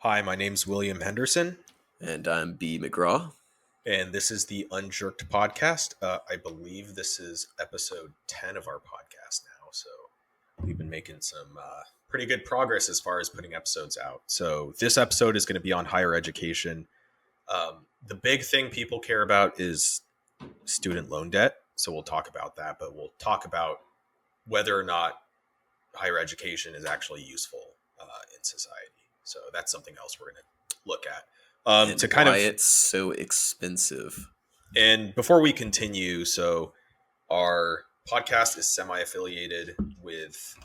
Hi, my name's William Henderson, And I'm B. McGraw. and this is the Unjerked podcast. I believe this is episode 10 of our podcast now, so we've been making some pretty good progress as far as putting episodes out. So this episode is going to be on higher education. The big thing people care about is student loan debt, so we'll talk about that, but we'll talk about whether or not higher education is actually useful in society. So that's something else we're going to look at. And To kind why of it's so expensive. And before we continue, so our podcast is semi-affiliated with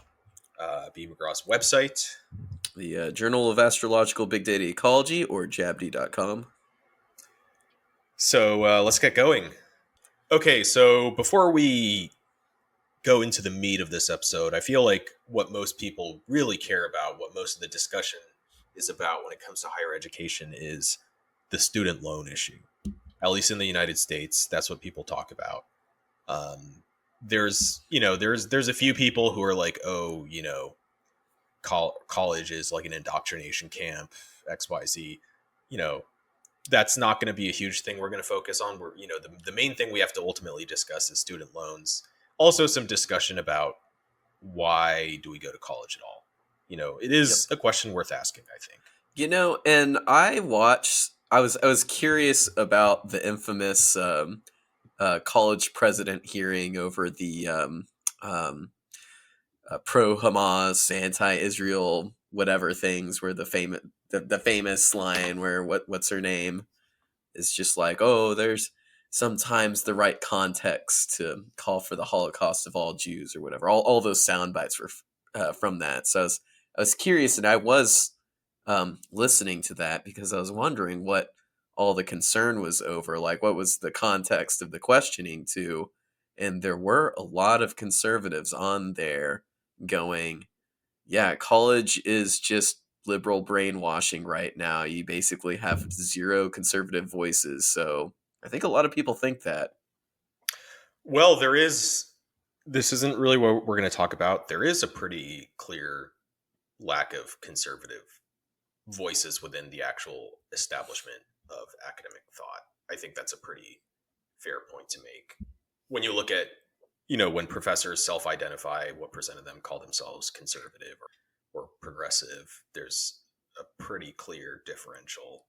B. McGraw's website. The Journal of Astrological Big Data Ecology, or jabd.com. So let's get going. Okay, so before we go into the meat of this episode, I feel like what most people really care about, what most of the discussion is about when it comes to higher education, is the student loan issue. At least in the United States, that's what people talk about. There's a few people who are like, oh, college is like an indoctrination camp, XYZ. You know, that's not going to be a huge thing we're going to focus on. The main thing we have to ultimately discuss is student loans. Also, some discussion about why do we go to college at all? It is a question worth asking, I think. And I was curious about the infamous college president hearing over the pro-Hamas, anti-Israel, whatever things, where the famous line where what's her name is just like, oh, there's sometimes the right context to call for the Holocaust of all Jews or whatever. All those sound bites were from that. So I was curious, and I was listening to that because I was wondering what all the concern was over, like what was the context of the questioning to. And there were a lot of conservatives on there going, yeah, college is just liberal brainwashing right now. You basically have zero conservative voices. So I think a lot of people think that. Well, this isn't really what we're going to talk about. There is a pretty clear lack of conservative voices within the actual establishment of academic thought. I think that's a pretty fair point to make. When you look at, when professors self-identify, what percent of them call themselves conservative or progressive, there's a pretty clear differential.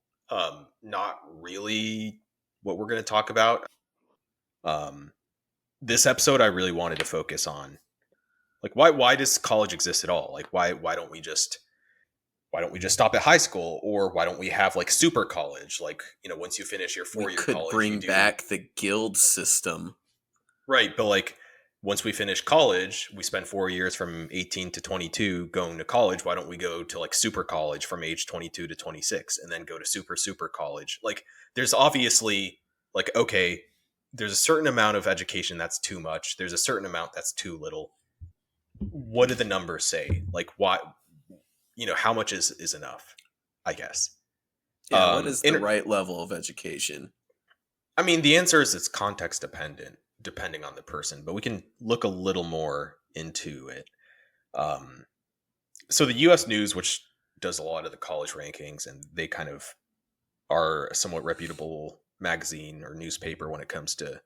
Not really what we're going to talk about. This episode, I really wanted to focus on, like, why does college exist at all? Like, why don't we just stop at high school, or why don't we have like super college? Like, once you finish your We 4-year could college, bring back the guild system. right. But like, once we finish college, we spend 4 years from 18 to 22 going to college. Why don't we go to like super college from age 22 to 26 and then go to super college? Like, there's obviously, like, okay, there's a certain amount of education that's too much. There's a certain amount that's too little. What do the numbers say? Like, why, how much is enough, I guess. Yeah, what is the right level of education? I mean, the answer is it's context dependent, depending on the person, but we can look a little more into it. So the U.S. News, which does a lot of the college rankings, and they kind of are a somewhat reputable magazine or newspaper when it comes to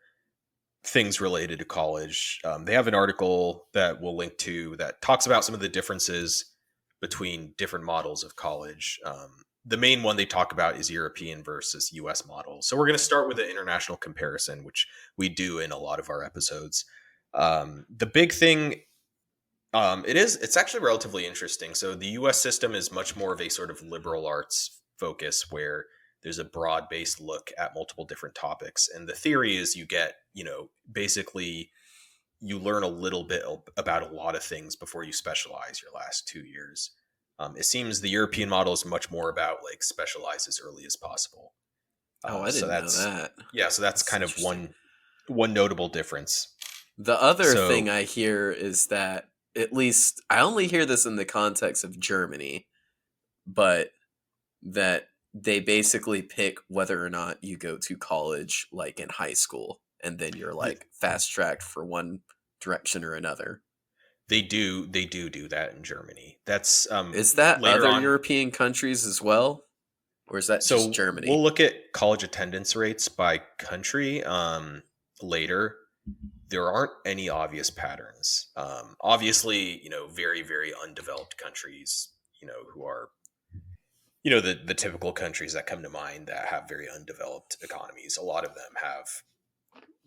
things related to college. They have an article that we'll link to that talks about some of the differences between different models of college. The main one they talk about is European versus US models. So we're going to start with an international comparison, which we do in a lot of our episodes. The big thing, it's actually relatively interesting. So the US system is much more of a sort of liberal arts focus, where there's a broad-based look at multiple different topics. And the theory is you get, basically you learn a little bit about a lot of things before you specialize your last 2 years. It seems the European model is much more about like specialize as early as possible. I didn't know that. Yeah, so that's kind of one notable difference. The other thing I hear is that, at least I only hear this in the context of Germany, but that they basically pick whether or not you go to college like in high school, and then you're like fast tracked for one direction or another. They do that in Germany. That's Is that later other on. European countries as well? Or is that just So we'll Germany? look at college attendance rates by country later. There aren't any obvious patterns. Obviously, very, very undeveloped countries, who are, the typical countries that come to mind that have very undeveloped economies. A lot of them have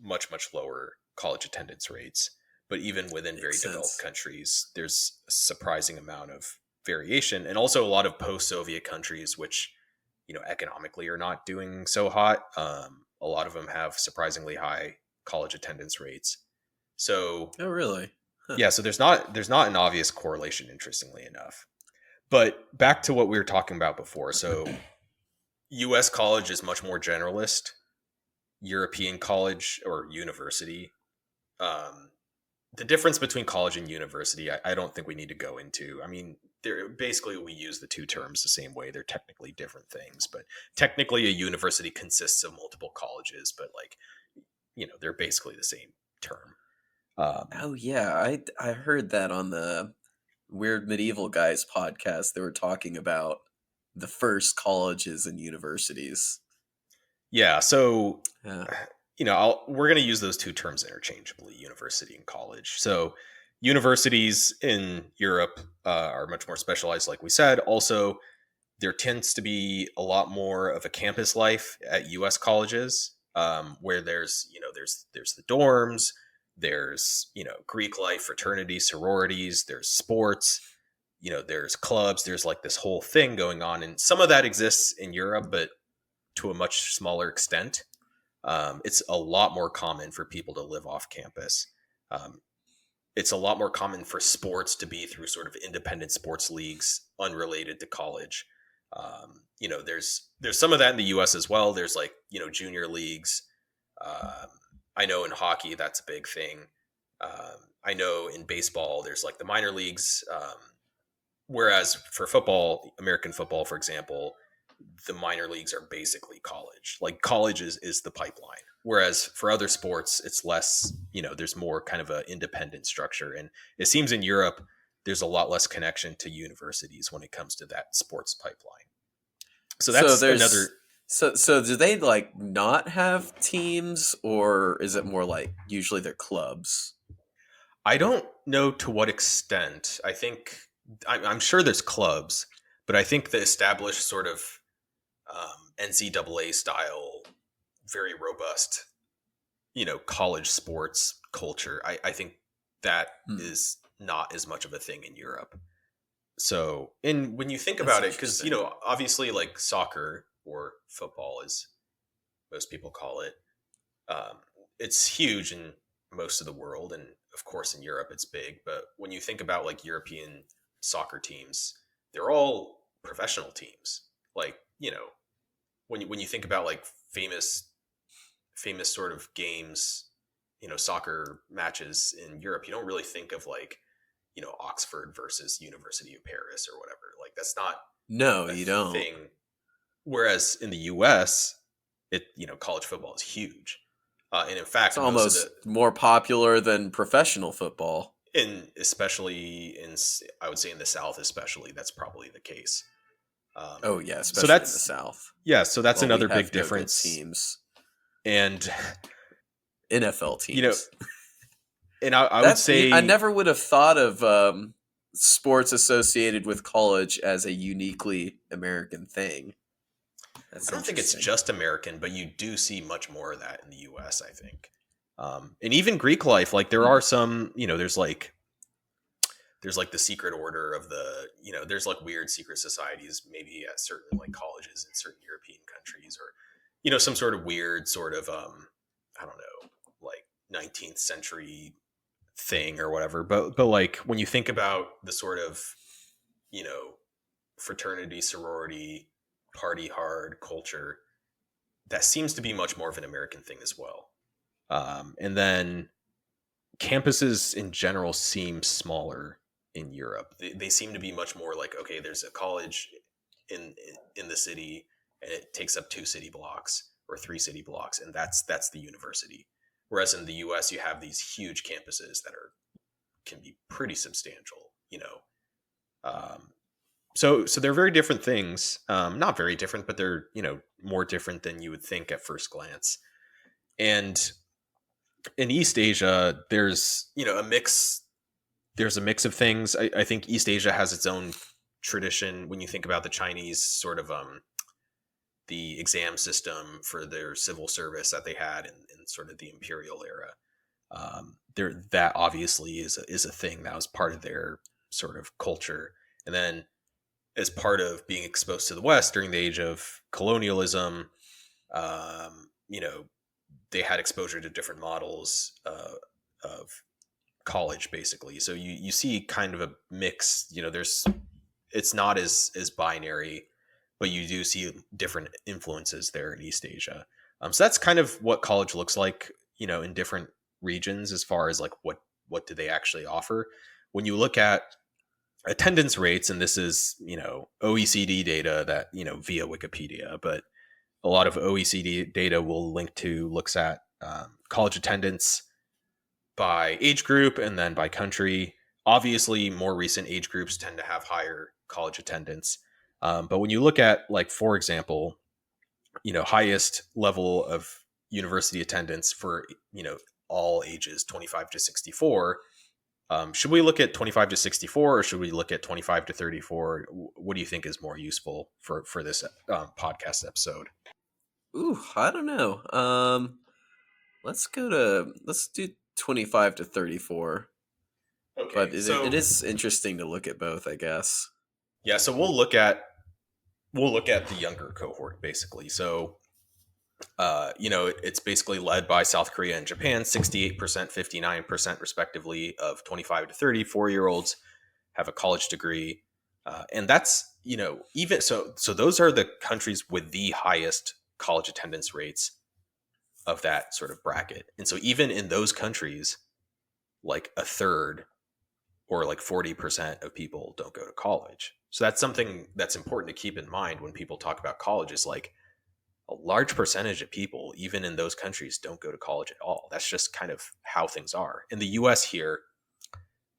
much, much lower college attendance rates. But even within very Makes developed sense. countries, there's a surprising amount of variation. And also a lot of post Soviet countries, which, economically are not doing so hot. A lot of them have surprisingly high college attendance rates. So Oh, really? Huh. yeah, so there's not an obvious correlation, interestingly enough. But back to what we were talking about before. So US college is much more generalist. European college or university, um, the difference between college and university, I don't think we need to go into. I mean, they're basically, we use the two terms the same way. They're technically different things, but technically a university consists of multiple colleges, but like, they're basically the same term. Oh yeah, I heard that on the Weird Medieval Guys podcast. They were talking about the first colleges and universities. Yeah, so Yeah. we're going to use those two terms interchangeably, university and college. So universities in Europe are much more specialized, like we said. Also, there tends to be a lot more of a campus life at U.S. colleges, where there's the dorms, there's Greek life, fraternity, sororities, there's sports, there's clubs, there's like this whole thing going on, and some of that exists in Europe, but to a much smaller extent. It's a lot more common for people to live off campus. Um, it's a lot more common for sports to be through sort of independent sports leagues unrelated to college. There's some of that in the U.S. as well. There's like junior leagues. Um, I know in hockey that's a big thing. I know in baseball there's like the minor leagues. Whereas for football, American football, for example, the minor leagues are basically college. Like college is the pipeline. Whereas for other sports, it's less, there's more kind of an independent structure. And it seems in Europe, there's a lot less connection to universities when it comes to that sports pipeline. So So that's there's another. so do they like not have teams, or is it more like usually they're clubs? I don't know to what extent. I'm sure there's clubs, but I think the established sort of NCAA style, very robust college sports culture. I think that Hmm. is not as much of a thing in Europe. So, and when you think That's about it, because interesting. obviously, like soccer or football, as most people call it, um, it's huge in most of the world, and of course in Europe it's big. But when you think about like European soccer teams, they're all professional teams. Like when you think about like famous sort of games, soccer matches in Europe, you don't really think of like, Oxford versus University of Paris or whatever. Like that's not No, a you don't. thing. Whereas in the US, college football is huge. And in It's fact, most of the, almost more popular than professional football. especially I would say in the South, especially, that's probably the case. Oh yeah, So especially in the that's, South. yeah, so that's Well, we another have big no good difference. teams. And, NFL you know, teams. and I would That's I say, never would have thought of sports associated with college as a uniquely American thing. I That's don't think it's interesting. just American, but you do see much more of that in the U.S. I think, and even Greek life. Like there Hmm. are some, there's like the secret order of the, there's like weird secret societies, maybe at certain like colleges in certain European countries, or some sort of weird sort of I don't know, like 19th century thing or whatever. But like when you think about the sort of you know fraternity, sorority, party hard culture, that seems to be much more of an American thing as well. And then campuses in general seem smaller in Europe. They seem to be much more like, okay, there's a college in in the city, and it takes up 2 city blocks or 3 city blocks, and that's the university. Whereas in the U.S., you have these huge campuses that are can be pretty substantial, so they're very different things. Not very different, but they're, more different than you would think at first glance. And in East Asia, there's, a mix. There's a mix of things. I think East Asia has its own tradition. When you think about the Chinese sort of the exam system for their civil service that they had in sort of the imperial era, there, that obviously is a thing that was part of their sort of culture. And then, as part of being exposed to the West during the age of colonialism, you know, they had exposure to different models of college, basically. So you see kind of a mix. It's not as binary, but you do see different influences there in East Asia. So that's kind of what college looks like, in different regions, as far as like what do they actually offer. When you look at attendance rates, and this is, OECD data that, via Wikipedia, but a lot of OECD data will looks at college attendance by age group and then by country. Obviously, more recent age groups tend to have higher college attendance. But when you look at, like, for example, highest level of university attendance for, all ages 25 to 64, should we look at 25 to 64 or should we look at 25 to 34? What do you think is more useful for this podcast episode? Ooh, I don't know. Let's do 25 to 34. Okay, But so it is interesting to look at both, I guess. yeah, so we'll look at the younger cohort, basically. So it's basically led by South Korea and Japan. 68%, 59% respectively of 25 to 34-year-olds have a college degree. And that's, even so those are the countries with the highest college attendance rates of that sort of bracket. And so even in those countries, like a third or like 40% of people don't go to college. So that's something that's important to keep in mind when people talk about college, is like a large percentage of people, even in those countries, don't go to college at all. That's just kind of how things are. In the US here,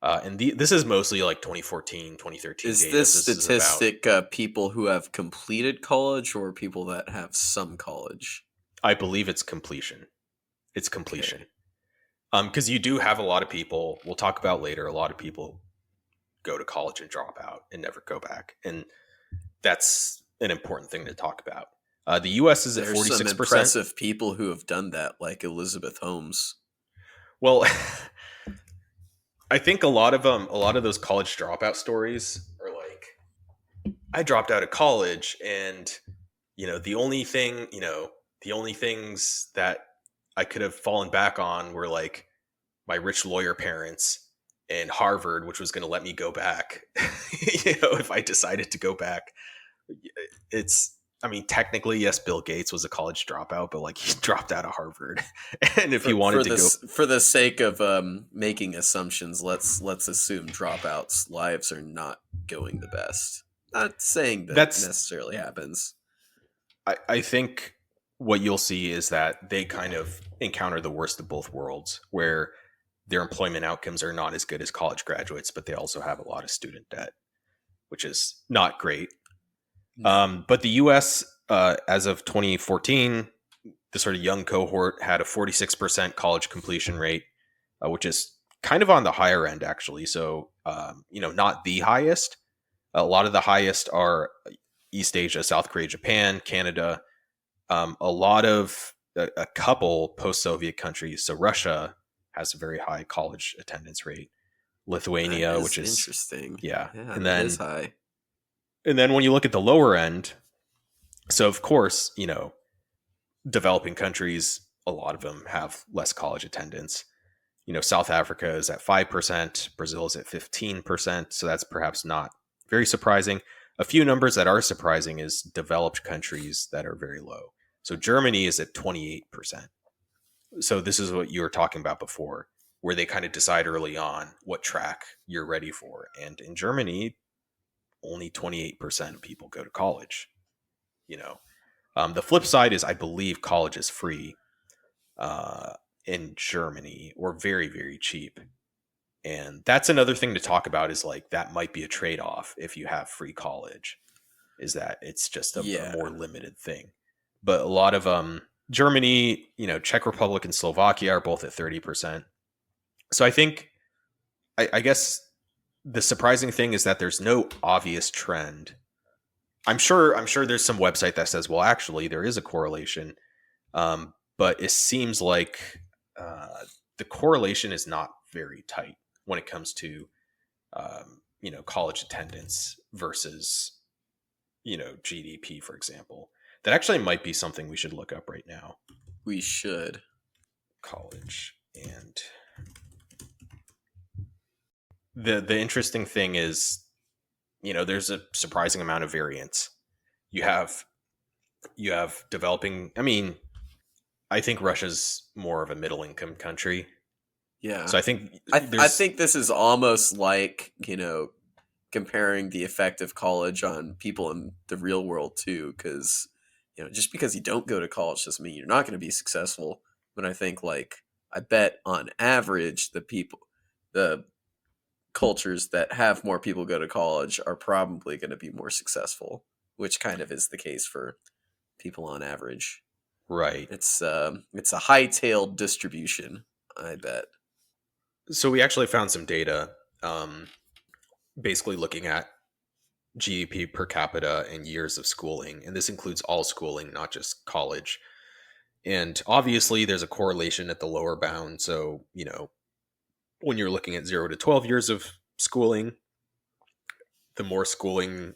this is mostly like 2014, 2013 Is data. this This is statistic people who have completed college or people that have some college? I believe it's completion. It's completion. Okay. Because you do have a lot of people, we'll talk about later, a lot of people go to college and drop out and never go back. And that's an important thing to talk about. The U.S. is at 46%. There's some impressive people who have done that, like Elizabeth Holmes. Well, I think a lot of those college dropout stories are like, I dropped out of college, and the only things that I could have fallen back on were like my rich lawyer parents and Harvard, which was going to let me go back, if I decided to go back. Technically, yes, Bill Gates was a college dropout, but like, he dropped out of Harvard. And if he wanted to go, for the sake of making assumptions, let's assume dropouts' lives are not going the best. Not saying that's necessarily happens. I think what you'll see is that they kind of encounter the worst of both worlds, where their employment outcomes are not as good as college graduates, but they also have a lot of student debt, which is not great. But the U.S., as of 2014, the sort of young cohort had a 46% college completion rate, which is kind of on the higher end, actually. So, not the highest. A lot of the highest are East Asia, South Korea, Japan, Canada. A couple post-Soviet countries. So Russia has a very high college attendance rate. Lithuania, which is interesting. Yeah. And then is high. And then when you look at the lower end, so of course, developing countries, a lot of them have less college attendance. South Africa is at 5%, Brazil is at 15%. So that's perhaps not very surprising. A few numbers that are surprising is developed countries that are very low. So Germany is at 28%. So this is what you were talking about before, where they kind of decide early on what track you're ready for. And in Germany, only 28% of people go to college. The flip side is, I believe college is free in Germany, or very, very cheap. And that's another thing to talk about, is like that might be a trade-off if you have free college, is that it's just a Yeah, more limited thing. But a lot of Germany, Czech Republic and Slovakia are both at 30%. So I think, I guess the surprising thing is that there's no obvious trend. I'm sure there's some website that says, well, actually there is a correlation. But it seems like the correlation is not very tight when it comes to college attendance versus GDP, for example. That actually might be something we should look up right now. we should. College. And the interesting thing is, there's a surprising amount of variance. You have developing. I mean, I think Russia's more of a middle income country. Yeah. So I think I think this is almost like, comparing the effect of college on people in the real world too, because just because you don't go to college doesn't mean you're not going to be successful. But I think, like, I bet on average the cultures that have more people go to college are probably going to be more successful, which kind of is the case for people on average. right. It's a high-tailed distribution, I bet. So we actually found some data, basically looking at GDP per capita and years of schooling, and this includes all schooling, not just college. And obviously, there's a correlation at the lower bound. So when you're looking at 0 to 12 years of schooling, the more schooling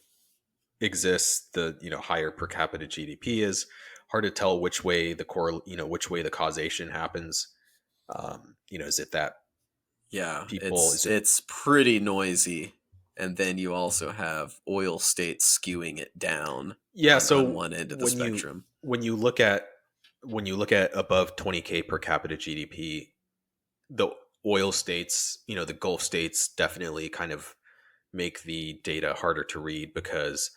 exists, the higher per capita GDP is. Hard to tell which way which way the causation happens. Is it that Yeah, people? Is it it's pretty noisy, and then you also have oil states skewing it down yeah? on So one end of the when you spectrum. when you look at above 20K per capita GDP, the oil states, the Gulf states, definitely kind of make the data harder to read, because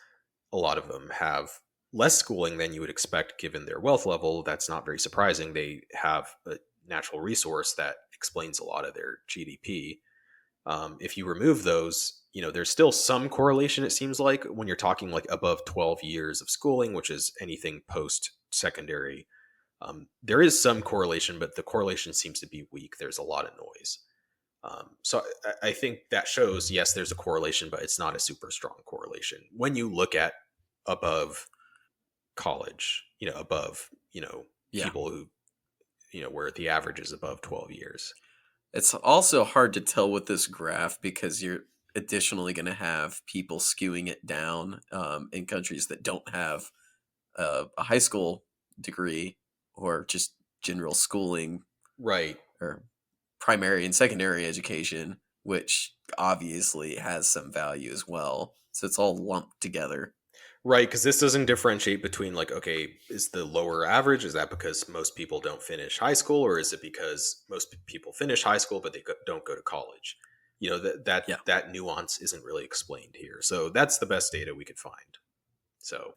a lot of them have less schooling than you would expect given their wealth level. That's not very surprising. They have a natural resource that explains a lot of their GDP. If you remove those, there's still some correlation, it seems like, when you're talking like above 12 years of schooling, which is anything post secondary. There is some correlation, but the correlation seems to be weak. There's a lot of noise. So I think that shows, yes, there's a correlation, but it's not a super strong correlation when you look at above college, above, Yeah. people who, where the average is above 12 years. It's also hard to tell with this graph because you're additionally going to have people skewing it down in countries that don't have a high school degree or just general schooling, Right. or primary and secondary education, which obviously has some value as well. So it's all lumped together. Right, because this doesn't differentiate between, like, okay, is the lower average, is that because most people don't finish high school, or is it because most people finish high school but they don't go to college? That Yeah. that nuance isn't really explained here. So that's the best data we could find. So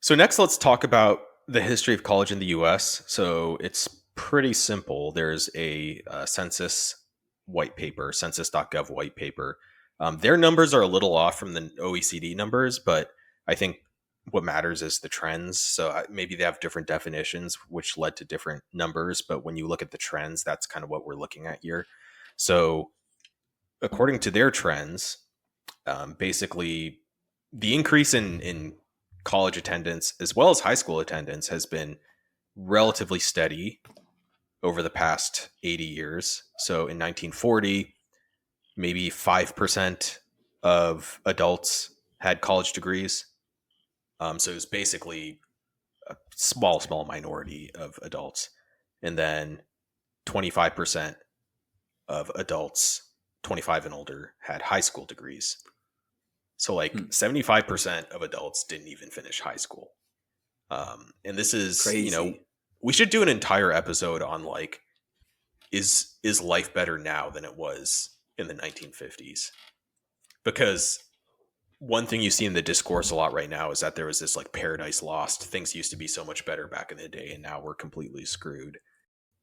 next, let's talk about the history of college in the U.S. So it's pretty simple. There's a census white paper, census.gov white paper. Their numbers are a little off from the OECD numbers, but I think what matters is the trends. So maybe they have different definitions, which led to different numbers. But when you look at the trends, that's kind of what we're looking at here. So according to their trends, basically the increase in college attendance as well as high school attendance has been relatively steady over the past 80 years. So in 1940, maybe 5% of adults had college degrees. So it was basically a small minority of adults. And then 25% of adults 25 and older had high school degrees. So like 75% of adults didn't even finish high school. And this is, Crazy. we should do an entire episode on, like, is life better now than it was in the 1950s? Because one thing you see in the discourse a lot right now is that there was this, like, paradise lost. Things used to be so much better back in the day, and now we're completely screwed.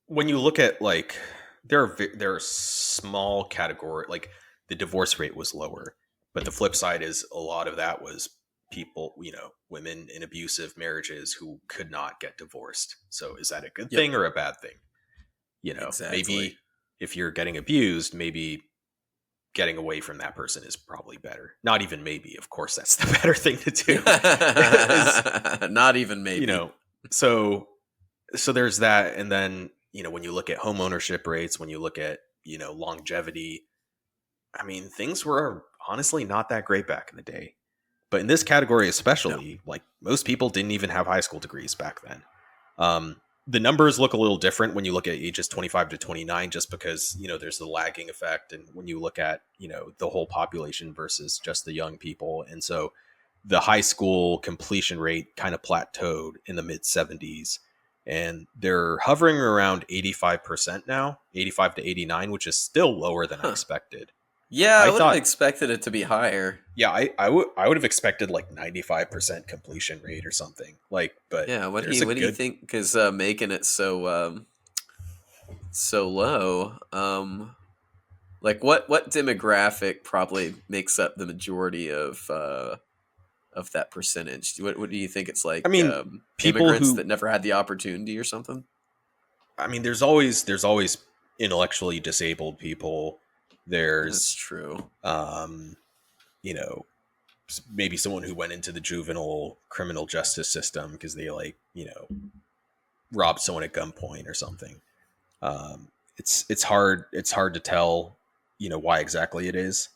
When you look at, like, there are small category, like the divorce rate was lower, but the flip side is a lot of that was people, women in abusive marriages who could not get divorced. So is that a good Yep. thing or a bad thing? Exactly. Maybe if you're getting abused, maybe getting away from that person is probably better. Not even maybe, of course, that's the better thing to do. is, Not even you maybe. know, so so there's that. And then, when you look at home ownership rates, when you look at, longevity, I mean, things were honestly not that great back in the day. But in this category, No. especially, like most people didn't even have high school degrees back then. The numbers look a little different when you look at ages 25 to 29, just because, there's the lagging effect. And when you look at, the whole population versus just the young people. And so the high school completion rate kind of plateaued in the mid 70s. And they're hovering around 85% now, 85 to 89, which is still lower than I Huh. expected. Yeah, I I would have thought, expected it to be higher. yeah, I would have expected like 95% completion rate or something. Like, but Yeah, there's a what do you good, think? Because making it so low, like what demographic probably makes up the majority of that percentage? What do you think? It's I like mean, people immigrants who, that never had the opportunity or something. I mean, there's always intellectually disabled people. That's There's, true. um, you know, maybe someone who went into the juvenile criminal justice system because they like, robbed someone at gunpoint or something. It's hard to tell, why exactly it is.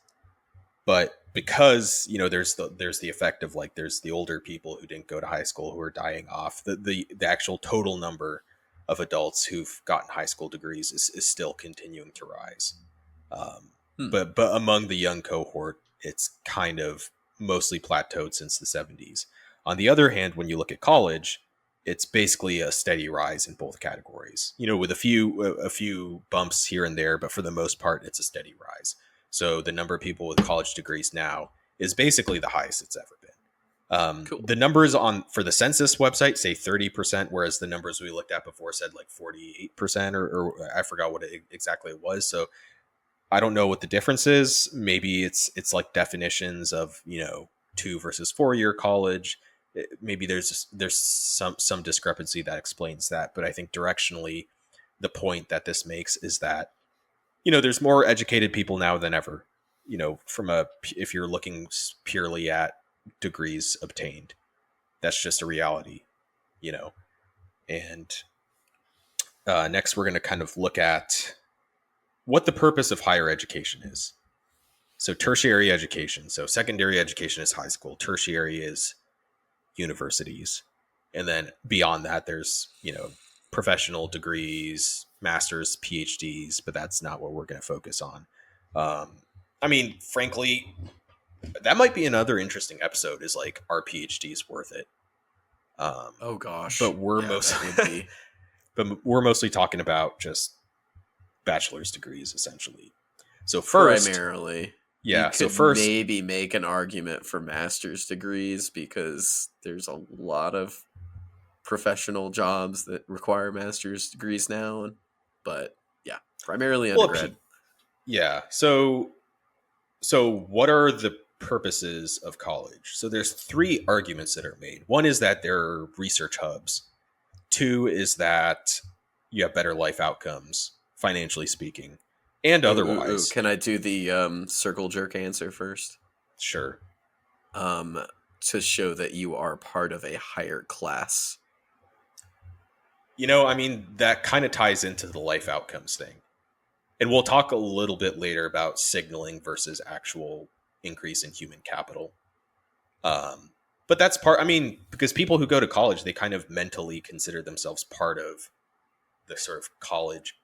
But because, there's the effect of like there's the older people who didn't go to high school who are dying off. The actual total number of adults who've gotten high school degrees is still continuing to rise. Um, Hmm. but among the young cohort, it's kind of mostly plateaued since the 70s. On the other hand, when you look at college, it's basically a steady rise in both categories. With a few bumps here and there, but for the most part, it's a steady rise. So the number of people with college degrees now is basically the highest it's ever been. Cool. The numbers on for the census website say 30%, whereas the numbers we looked at before said like 48%, or I forgot what exactly it was. So I don't know what the difference is. Maybe it's like definitions of 2 versus 4 year college. Maybe there's some discrepancy that explains that. But I think directionally, the point that this makes is that there's more educated people now than ever. From a if you're looking purely at degrees obtained, that's just a reality. You know, and next we're going to kind of look at what the purpose of higher education is. So tertiary education. So secondary education is high school. Tertiary is universities. And then beyond that, there's, professional degrees, masters, PhDs, but that's not what we're going to focus on. I mean, frankly, that might be another interesting episode is like, are PhDs worth it? Oh gosh. But we're Yeah, that would be but we're mostly talking about just bachelor's degrees essentially. So first, primarily. You yeah, so could first, maybe make an argument for master's degrees because there's a lot of professional jobs that require master's degrees now. But yeah, primarily well, undergrad. yeah. So what are the purposes of college? So there's three arguments that are made. One is that they're research hubs. Two is that you have better life outcomes, financially speaking, and Ooh. otherwise. Can I do the circle jerk answer first? Sure. Um, to show that you are part of a higher class. I mean, that kind of ties into the life outcomes thing. And we'll talk a little bit later about signaling versus actual increase in human capital. But that's part, I mean, because people who go to college, they kind of mentally consider themselves part of the sort of college.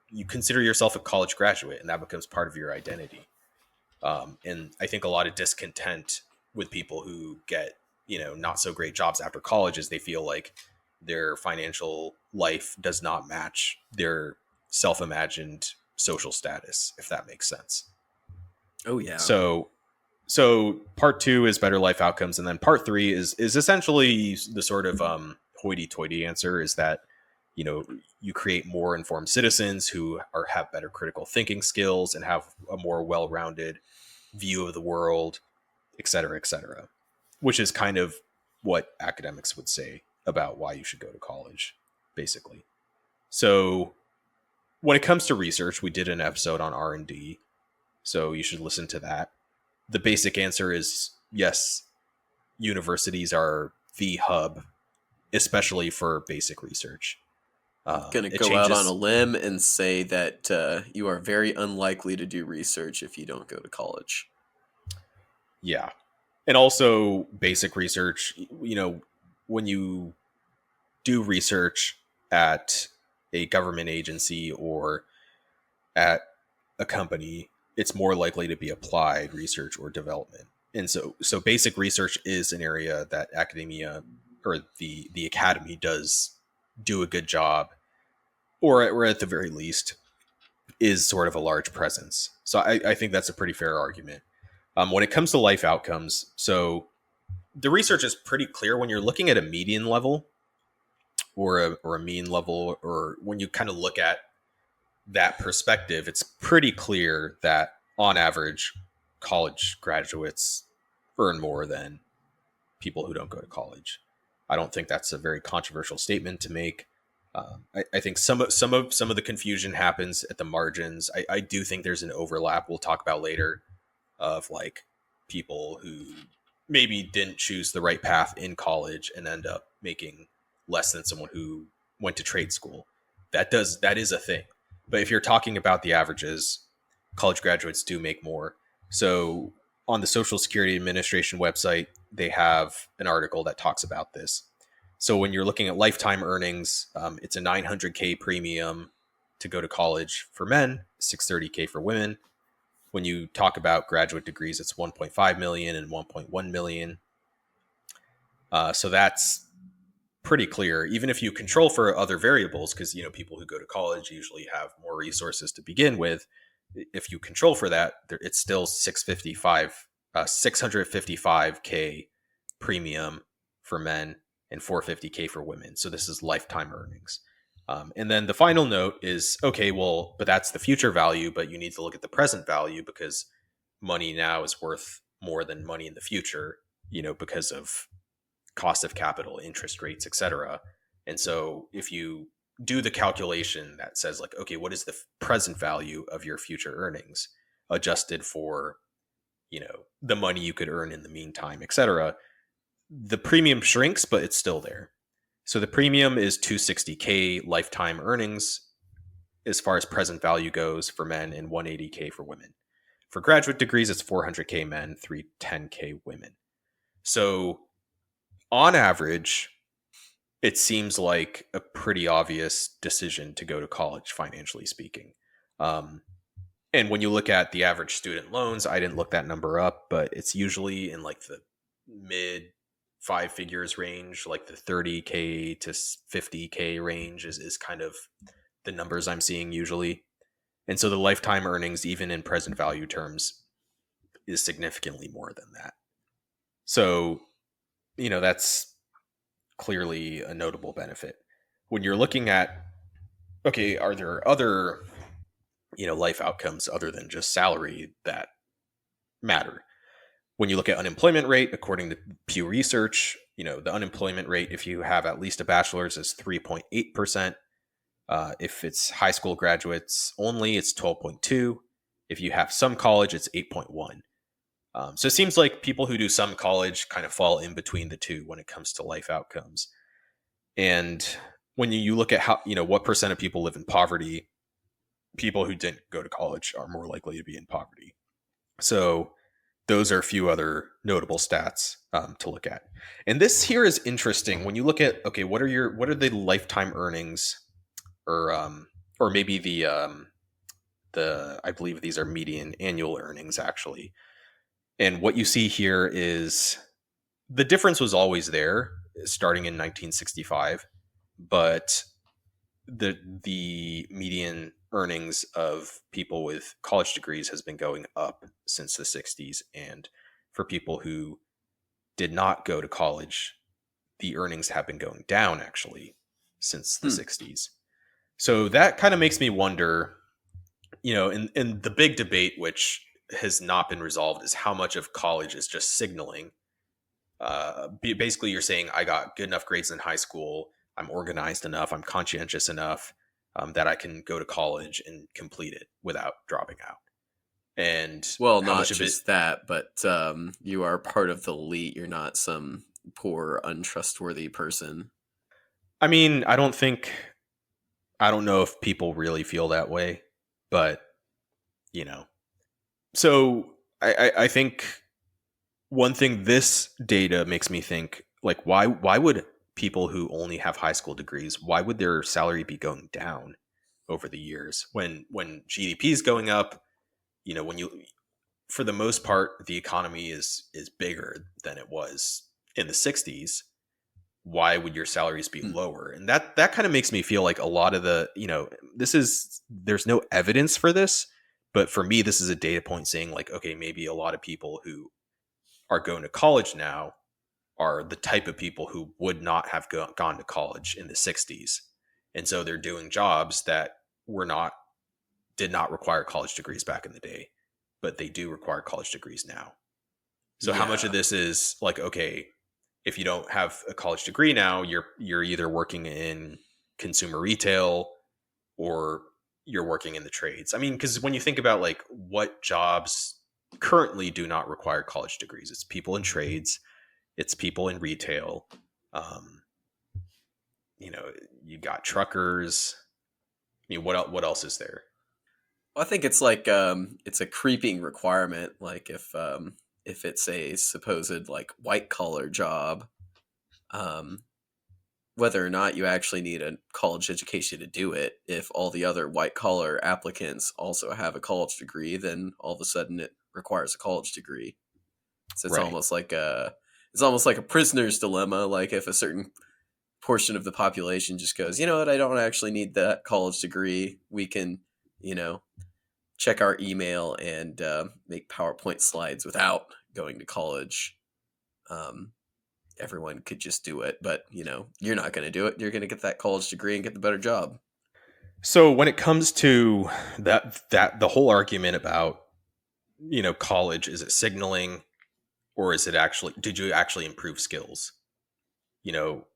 You consider yourself a college graduate, and that becomes part of your identity. And I think a lot of discontent with people who get, not so great jobs after college is they feel like their financial life does not match their self-imagined social status, if that makes sense. Oh yeah. So part two is better life outcomes, and then part three is essentially the sort of hoity-toity answer is that you create more informed citizens who have better critical thinking skills and have a more well-rounded view of the world, et cetera, et cetera, which is kind of what academics would say about why you should go to college, basically. So when it comes to research, we did an episode on R&D, so you should listen to that. The basic answer is yes, universities are the hub, especially for basic research. Gonna It go out on a changes. limb and say that you are very unlikely to do research if you don't go to college. Yeah. And also basic research, when you do research at a government agency or at a company, it's more likely to be applied research or development. And so basic research is an area that academia or the academy does do a good job, or at the very least is sort of a large presence. So I think that's a pretty fair argument. When it comes to life outcomes, so the research is pretty clear when you're looking at a median level or a mean level, or when you kind of look at that perspective, it's pretty clear that on average, college graduates earn more than people who don't go to college. I don't think that's a very controversial statement to make. I think some of the confusion happens at the margins. I do think there's an overlap we'll talk about later of like people who maybe didn't choose the right path in college and end up making less than someone who went to trade school. That is a thing. But if you're talking about the averages, college graduates do make more. So on the Social Security Administration website, they have an article that talks about this. So when you're looking at lifetime earnings, it's a 900K premium to go to college for men, 630K for women. When you talk about graduate degrees, it's 1.5 million and 1.1 million. So that's pretty clear. Even if you control for other variables, because people who go to college usually have more resources to begin with. If you control for that, it's still 655K premium for men and 450K for women. So this is lifetime earnings. And then the final note is, okay, well, but that's the future value, but you need to look at the present value because money now is worth more than money in the future, because of cost of capital, interest rates, etc. And so if you do the calculation that says like, okay, what is the present value of your future earnings adjusted for, the money you could earn in the meantime, etc., the premium shrinks, but it's still there. So the premium is 260K lifetime earnings as far as present value goes for men and 180K for women. For graduate degrees, it's 400K men, 310K women. So on average, it seems like a pretty obvious decision to go to college, financially speaking. And when you look at the average student loans, I didn't look that number up, but it's usually in like the mid five figures range, like the 30K to 50K range is kind of the numbers I'm seeing usually. And so the lifetime earnings, even in present value terms, is significantly more than that. So, that's clearly a notable benefit. When you're looking at, okay, are there other, life outcomes other than just salary that matter? When you look at unemployment rate, according to Pew Research, the unemployment rate, if you have at least a bachelor's, is 3.8%. If it's high school graduates only, it's 12.2. If you have some college, it's 8.1. So it seems like people who do some college kind of fall in between the two when it comes to life outcomes. And when you look at how, what percent of people live in poverty, people who didn't go to college are more likely to be in poverty. So those are a few other notable stats to look at. And this here is interesting when you look at, okay, what are the lifetime earnings, or maybe the I believe these are median annual earnings actually. And what you see here is the difference was always there starting in 1965, but the median earnings of people with college degrees has been going up since the 60s, and for people who did not go to college, the earnings have been going down actually since the Hmm. 60s. So that kind of makes me wonder, in the big debate, which has not been resolved, is how much of college is just signaling. Basically, you're saying, I got good enough grades in high school, I'm organized enough, I'm conscientious enough, that I can go to college and complete it without dropping out. And Well, how not much of it, just that, but you are part of the elite. You're not some poor, untrustworthy person. I mean, I don't know if people really feel that way, but, you know. So I think one thing this data makes me think, like, why would people who only have high school degrees, why would their salary be going down over the years when GDP is going up? When you, for the most part, the economy is bigger than it was in the 60s. Why would your salaries be Hmm. lower? And that kind of makes me feel like a lot of the, there's no evidence for this, but for me this is a data point saying, like, okay, maybe a lot of people who are going to college now are the type of people who would not have gone to college in the 60s. And so they're doing jobs that were not did not require college degrees back in the day, but they do require college degrees now. So how much of Yeah. this is like, okay, if you don't have a college degree now, you're either working in consumer retail or you're working in the trades. I mean, because when you think about like what jobs currently do not require college degrees, it's people in trades, it's people in retail. Um, you know, you got truckers. I mean, what else is there? Well, I think it's like it's a creeping requirement. Like if it's a supposed like white collar job, um, whether or not you actually need a college education to do it, if all the other white collar applicants also have a college degree, then all of a sudden it requires a college degree. So Right. it's almost like a prisoner's dilemma. Like if a certain portion of the population just goes, you know what, I don't actually need that college degree. We can, you know, check our email and make PowerPoint slides without going to college. Um, Everyone could just do it, but you're not going to do it. You're going to get that college degree and get the better job. So when it comes to that the whole argument about, college, is it signaling, or is it actually, did you actually improve skills? You know,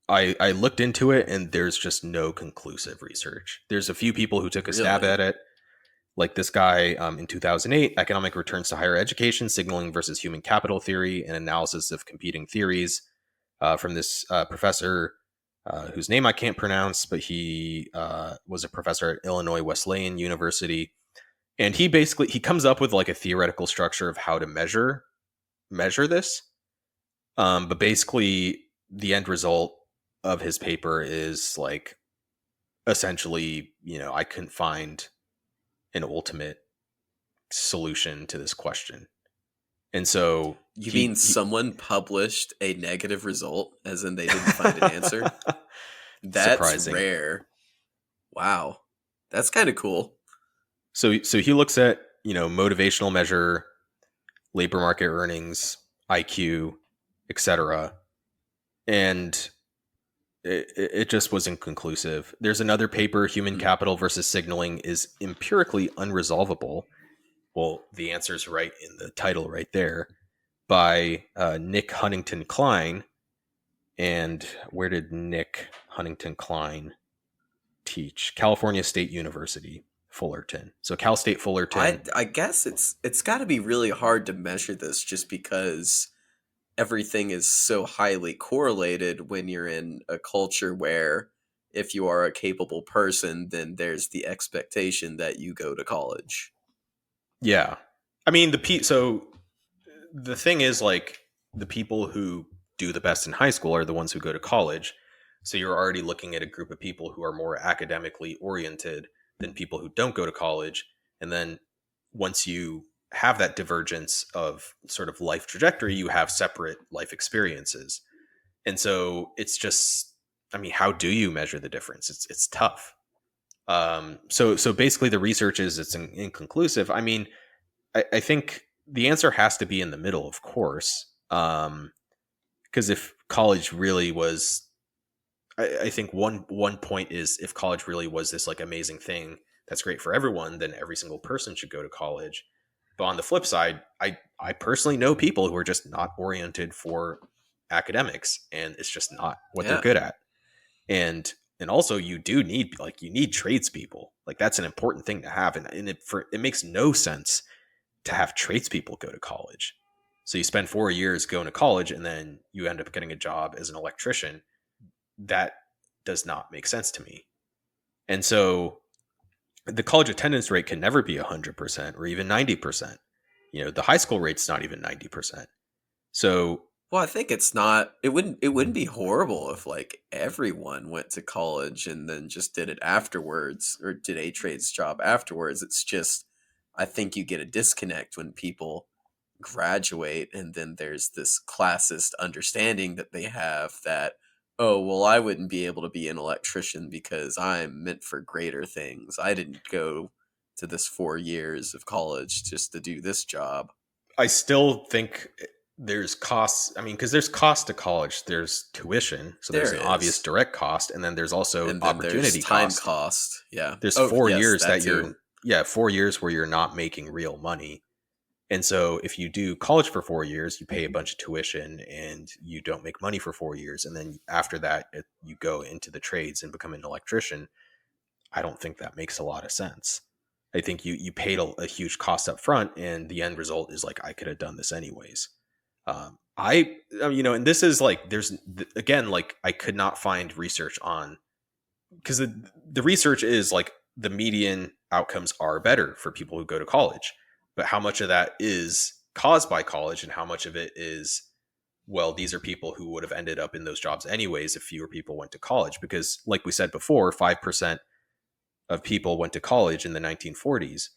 I looked into it and there's just no conclusive research. There's a few people who took a stab Really? at it, like this guy, in 2008, Economic Returns to Higher Education, Signaling versus Human Capital Theory, an analysis of competing theories, from this professor whose name I can't pronounce, but he was a professor at Illinois Wesleyan University. And he comes up with like a theoretical structure of how to measure this. But basically, the end result of his paper is like, essentially, I couldn't find an ultimate solution to this question. And so You mean someone published a negative result, as in they didn't find an answer? That's surprising. rare. Wow. That's kind of cool. So he looks at, motivational measure, labor market earnings, IQ, etc. And it just was inconclusive. There's another paper, Human Hmm. Capital versus Signaling is empirically unresolvable. Well, the answer is right in the title right there, by Nick Huntington Klein. And where did Nick Huntington Klein teach? California State University, Fullerton. So Cal State Fullerton. I guess it's got to be really hard to measure this just because everything is so highly correlated when you're in a culture where if you are a capable person, then there's the expectation that you go to college. Yeah. I mean, so the thing is, like, the people who do the best in high school are the ones who go to college. So you're already looking at a group of people who are more academically oriented than people who don't go to college. And then once you have that divergence of sort of life trajectory, you have separate life experiences. And so it's just, I mean, how do you measure the difference? It's tough. So basically the research is, it's inconclusive. I mean, I think the answer has to be in the middle, of course. Because if college really was I think one point is, if college really was this like amazing thing that's great for everyone, then every single person should go to college. But on the flip side, I personally know people who are just not oriented for academics, and it's just not what they're Yeah. good at. And also, you do need, like, you need tradespeople. Like, that's an important thing to have, and it makes no sense to have tradespeople go to college. So you spend 4 years going to college, and then you end up getting a job as an electrician. That does not make sense to me. And so the college attendance rate can never be 100% or even 90%. The high school rate's not even 90%. So Well, I think it's not. It wouldn't be horrible if like everyone went to college and then just did it afterwards, or did a trades job afterwards. It's just, I think you get a disconnect when people graduate and then there's this classist understanding that they have that, oh, well, I wouldn't be able to be an electrician because I'm meant for greater things. I didn't go to this 4 years of college just to do this job. I still think there's costs. I mean, because there's cost to college. There's tuition. So there's There an obvious is. direct cost. And then there's also And then there's opportunity time cost. cost. Yeah. There's Oh, four yes, years that that too. yeah, 4 years where you're not making real money. And so if you do college for 4 years, you pay a bunch of tuition and you don't make money for 4 years. And then after that, you go into the trades and become an electrician. I don't think that makes a lot of sense. I think you paid a huge cost up front, and the end result is like, I could have done this anyways. And this is like, again, like, I could not find research on, because the research is like the median outcomes are better for people who go to college, but how much of that is caused by college and how much of it is, well, these are people who would have ended up in those jobs anyways if fewer people went to college. Because like we said before, 5% of people went to college in the 1940s,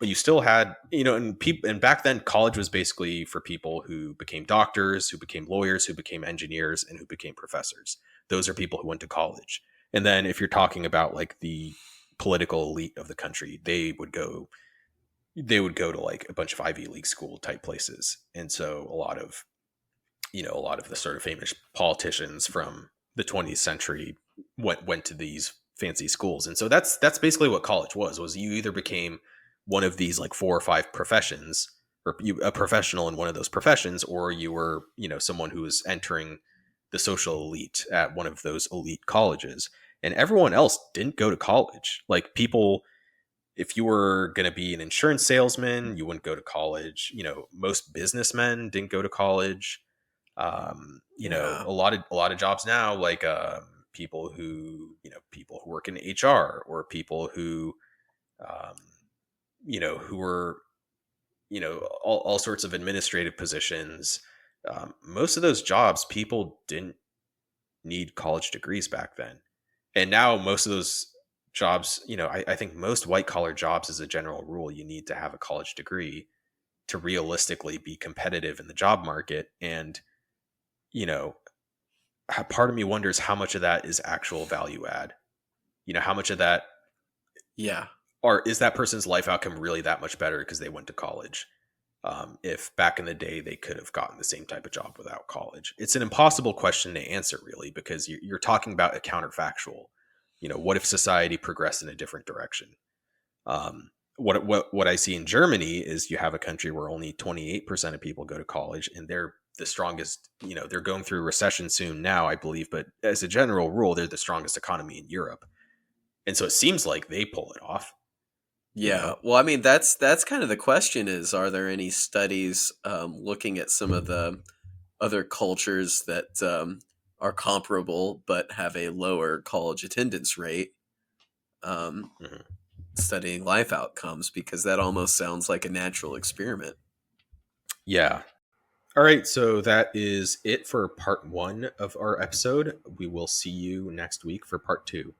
but you still had, and back then college was basically for people who became doctors, who became lawyers, who became engineers, and who became professors. Those are people who went to college. And then if you're talking about like the political elite of the country, they would go to like a bunch of Ivy League school type places. And so a lot of the sort of famous politicians from the 20th century went to these fancy schools. And so that's basically what college was you either became one of these like 4 or 5 professions, or a professional in one of those professions, or you were, someone who was entering the social elite at one of those elite colleges. And everyone else didn't go to college. Like, people, if you were going to be an insurance salesman, you wouldn't go to college. Most businessmen didn't go to college. Yeah. A lot of jobs now, like, people who work in HR, or people um, who were, all sorts of administrative positions. Most of those jobs, people didn't need college degrees back then. And now most of those jobs, I think most white collar jobs, as a general rule, you need to have a college degree to realistically be competitive in the job market. And, you know, part of me wonders how much of that is actual value add. How much of that, Yeah. or is that person's life outcome really that much better because they went to college? If back in the day they could have gotten the same type of job without college. It's an impossible question to answer, really, because you're talking about a counterfactual. What if society progressed in a different direction? What I see in Germany is, you have a country where only 28% of people go to college, and they're the strongest. They're going through a recession soon now, I believe, but as a general rule, they're the strongest economy in Europe, and so it seems like they pull it off. You Yeah. know, Well, I mean, that's kind of the question is, are there any studies looking at some of the other cultures that are comparable but have a lower college attendance rate, um, Mhm. studying life outcomes? Because that almost sounds like a natural experiment. Yeah. All right, so that is it for part 1 of our episode. We will see you next week for part 2.